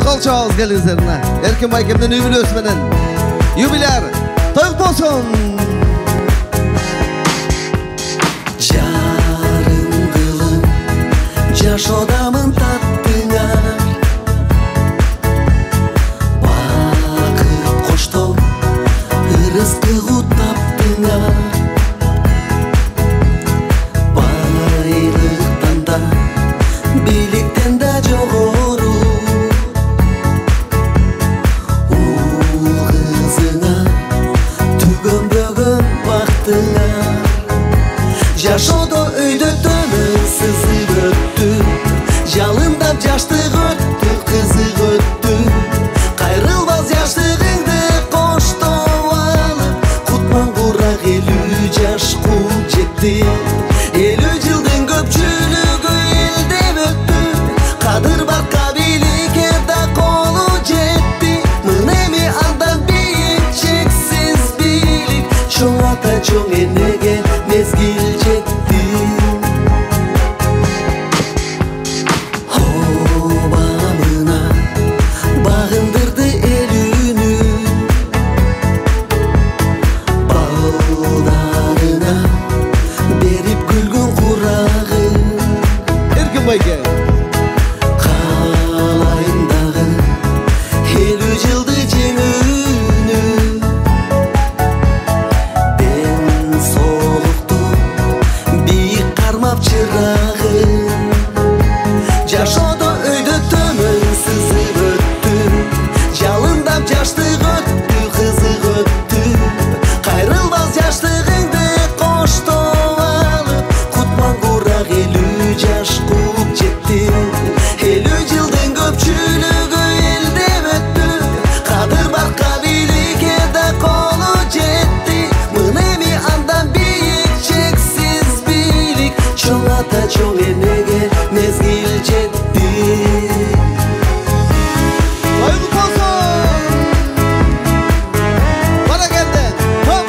Kol çağız gelinizlerine. Erkin Baykem'den übülösmenen. Юбиляр, тойлық болсын! Жарым кылым, жашоодамын таттыңар. Бакыт коштоо, ырызкы таптыңар. Байлыктан да, бийликтен да жогору. Жашоодо өйдө төмөн сызып өттү, жалындап жаштык өттү, кызык өттү. Кайрылбас жаштыгыңды коштоп алып, кутман курак 50 жашка жетти. 50 жылдын көпчүлүгү элдеп өттү, кадыр бар кабиликке да колу жетти. Мына эми андан бийик чексиз бийлик, чоң ата чоң энеге мезгил жетти. Обамына багындырды элүүнү, балдарына берип күлгүн курагын. Erkin Baykem. Каалайм дагы 50 жылды жеңүүнү. Ден соолукту бийик кармап чырагын. Жашоодо өйдө төмөн сызып өттү, жалындап жаштык өттү, кызык өттү. Кайрылбас жаштыгыңды коштоп алып, кутман курак 50 жашка жетти. 50 жылдын көпчүлүгү элдеп өттү, кадыр бар кабиликке да колу жетти. Мына эми андан бийик чексиз бийлик, чоң ата чоң энеге мезгил жетти. Toylық болсын! Bana geldi. Hop!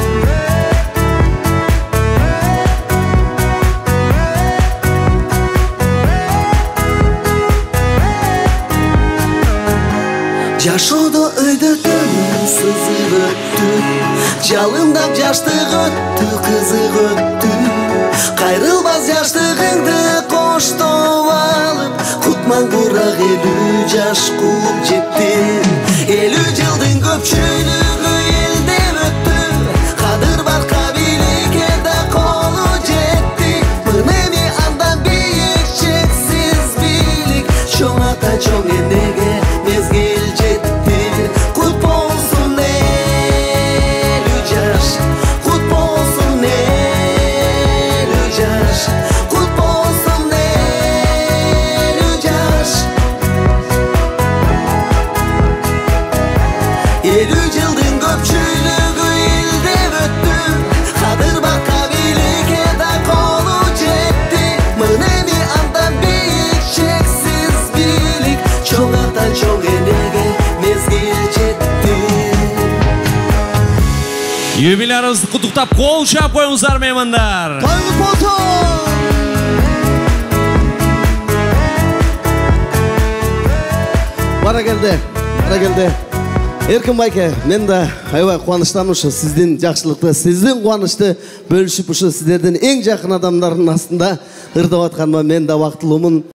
Жашоодо өйдө төмөн сызып өттү, жалындап жаштык өттү, кызык өттү. Кайрылбас жаштыгыңды коштоп алып, кутман курак 50 жашка жетти. 50 жылдын көпчүлүгү элдеп өттү, кадыр бар кабиликке да колу жетти. Мына эми андан бийик чексиз бийлик, чоң ата чоң энеге мезгил жетти. Кут болсун 50 жаш, кут болсун 50 жаш, кут болсун 50 жаш. 50 жылдын көпчүлүгү элдеп өттү, кадыр бар кабиликке да колу жетти. Мына эми андан бийик чексиз бийлик, чоң ата чоң энеге мезгил жетти. Юбилярыбызды куттуктап кол чап коюңуздар меймандар. Toylық болсын! Bana geldi. Erkin Baykem, men de aybay kuvанычтамын ушу сиздин жакшылыкты, сиздин кубанычты бөлүшүп ушу сиздердин эң жакын адамдардын астында ырдап атканыма мен да бактылуумун.